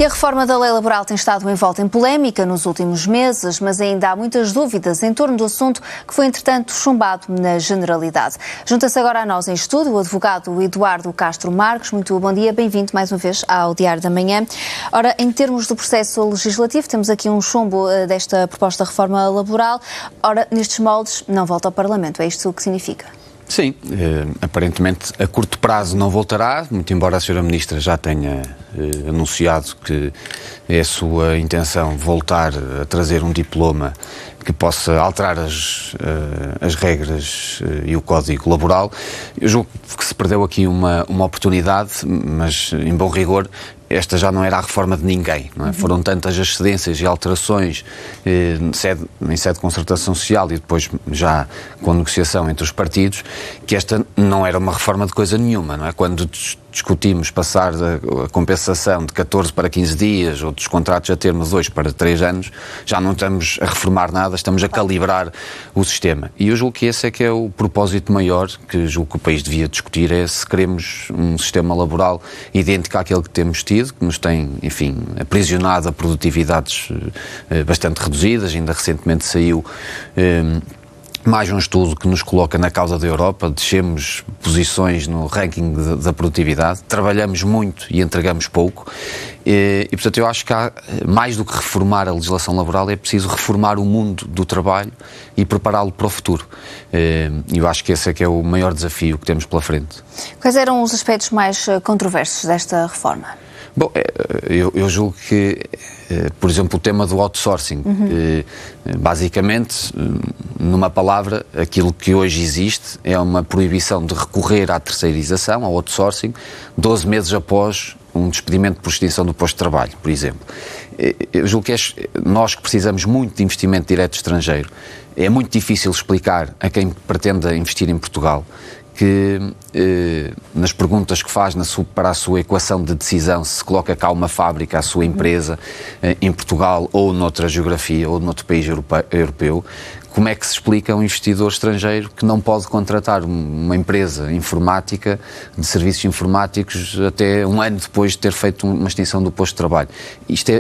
E a reforma da lei laboral tem estado envolta em polémica nos últimos meses, mas ainda há muitas dúvidas em torno do assunto que foi, entretanto, chumbado na generalidade. Junta-se agora a nós em estúdio o advogado Eduardo Castro Marques. Muito bom dia, bem-vindo mais uma vez ao Diário da Manhã. Ora, em termos do processo legislativo, temos aqui um chumbo desta proposta de reforma laboral. Ora, nestes moldes, não volta ao Parlamento. É isto o que significa? Sim, aparentemente a curto prazo não voltará, muito embora a Sra. Ministra já tenha anunciado que é a sua intenção voltar a trazer um diploma que possa alterar as regras e o Código Laboral. Eu julgo que se perdeu aqui uma oportunidade, mas em bom rigor, esta já não era a reforma de ninguém, não é? Foram tantas as cedências e alterações em sede de concertação social e depois já com negociação entre os partidos, que esta não era uma reforma de coisa nenhuma, não é? Quando discutimos passar a compensação de 14 para 15 dias ou dos contratos a termo de 2 para 3 anos, já não estamos a reformar nada, estamos a calibrar o sistema. E eu julgo que esse é que é o propósito maior que julgo que o país devia discutir, é se queremos um sistema laboral idêntico àquele que temos tido, que nos tem, enfim, aprisionado a produtividades bastante reduzidas. Ainda recentemente saiu mais um estudo que nos coloca na causa da Europa, descemos posições no ranking da produtividade, trabalhamos muito e entregamos pouco, e portanto eu acho que há, mais do que reformar a legislação laboral, é preciso reformar o mundo do trabalho e prepará-lo para o futuro. Eu acho que esse é que é o maior desafio que temos pela frente. Quais eram os aspectos mais controversos desta reforma? Bom, eu julgo que, por exemplo, o tema do outsourcing, basicamente, numa palavra, aquilo que hoje existe é uma proibição de recorrer à terceirização, ao outsourcing, 12 meses após um despedimento por extinção do posto de trabalho, por exemplo. Eu julgo que nós que precisamos muito de investimento direto estrangeiro, é muito difícil explicar a quem pretenda investir em Portugal que nas perguntas que faz para a sua equação de decisão, se coloca cá uma fábrica, a sua empresa em Portugal ou noutra geografia ou noutro país europeu, como é que se explica a um investidor estrangeiro que não pode contratar uma empresa informática, de serviços informáticos, até um ano depois de ter feito uma extinção do posto de trabalho? Isto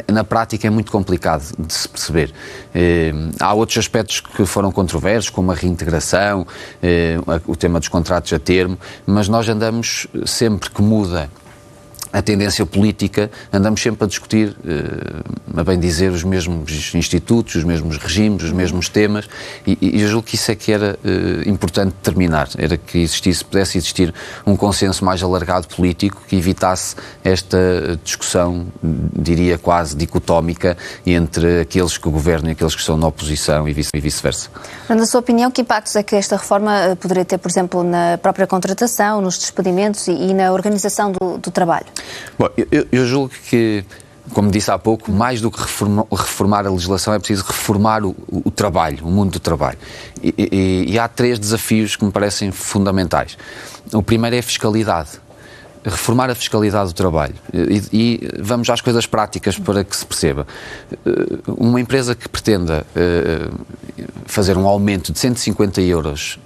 na prática é muito complicado de se perceber. Há outros aspectos que foram controversos, como a reintegração, o tema dos contratos a termo, mas nós andamos, sempre que muda a tendência política, andamos sempre a discutir, a bem dizer, os mesmos institutos, os mesmos regimes, os mesmos temas, e eu julgo que isso é que era importante determinar, era que pudesse existir um consenso mais alargado político que evitasse esta discussão, diria quase dicotómica, entre aqueles que governam e aqueles que estão na oposição e vice-versa. Na sua opinião, que impactos é que esta reforma poderia ter, por exemplo, na própria contratação, nos despedimentos e na organização do trabalho? Bom, eu julgo que, como disse há pouco, mais do que reformar a legislação, é preciso reformar o trabalho, o mundo do trabalho. E há 3 desafios que me parecem fundamentais. O primeiro é a fiscalidade. Reformar a fiscalidade do trabalho. E vamos às coisas práticas para que se perceba. Uma empresa que pretenda fazer um aumento de 150 euros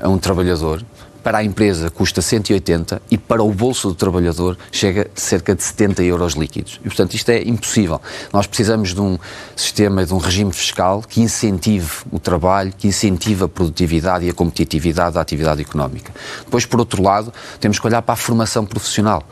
a um trabalhador, para a empresa custa 180 e para o bolso do trabalhador chega a cerca de 70 euros líquidos. E, portanto, isto é impossível. Nós precisamos de um sistema, de um regime fiscal que incentive o trabalho, que incentive a produtividade e a competitividade da atividade económica. Depois, por outro lado, temos que olhar para a formação profissional.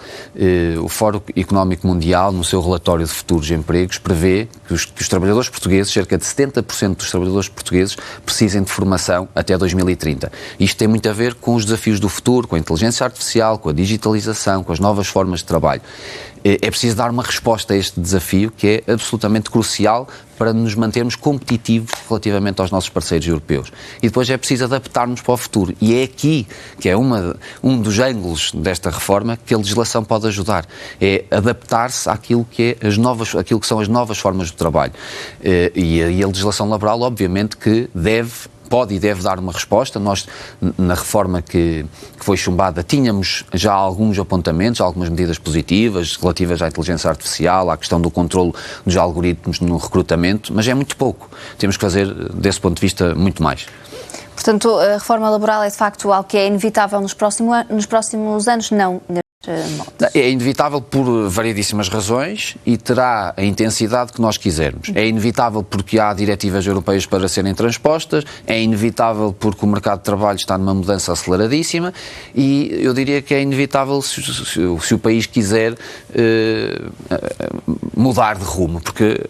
O Fórum Económico Mundial, no seu relatório de futuros empregos, prevê que os trabalhadores portugueses, cerca de 70% dos trabalhadores portugueses, precisem de formação até 2030. Isto tem muito a ver com os desafios do futuro, com a inteligência artificial, com a digitalização, com as novas formas de trabalho. É preciso dar uma resposta a este desafio que é absolutamente crucial para nos mantermos competitivos relativamente aos nossos parceiros europeus. E depois é preciso adaptar-nos para o futuro. E é aqui que é um dos ângulos desta reforma que a legislação pode ajudar. É adaptar-se àquilo que são as novas formas de trabalho. E a legislação laboral, obviamente, que pode e deve dar uma resposta. Nós, na reforma que foi chumbada, tínhamos já alguns apontamentos, algumas medidas positivas relativas à inteligência artificial, à questão do controlo dos algoritmos no recrutamento, mas é muito pouco. Temos que fazer, desse ponto de vista, muito mais. Portanto, a reforma laboral é de facto algo que é inevitável nos próximos anos? Não. É inevitável por variedíssimas razões e terá a intensidade que nós quisermos. É inevitável porque há diretivas europeias para serem transpostas, é inevitável porque o mercado de trabalho está numa mudança aceleradíssima e eu diria que é inevitável se o país quiser mudar de rumo, porque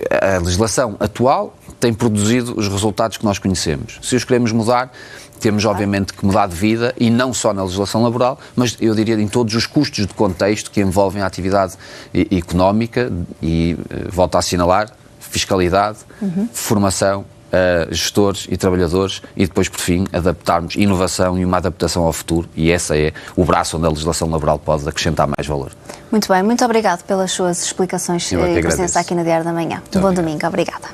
a legislação atual tem produzido os resultados que nós conhecemos. Se os queremos mudar, temos obviamente que mudar de vida e não só na legislação laboral, mas eu diria em todos os custos de contexto que envolvem a atividade económica e, volto a assinalar, fiscalidade, formação, gestores e trabalhadores e depois, por fim, adaptarmos inovação e uma adaptação ao futuro e esse é o braço onde a legislação laboral pode acrescentar mais valor. Muito bem, muito obrigado pelas suas explicações e presença aqui na Diário da Manhã. Um bom domingo, obrigada.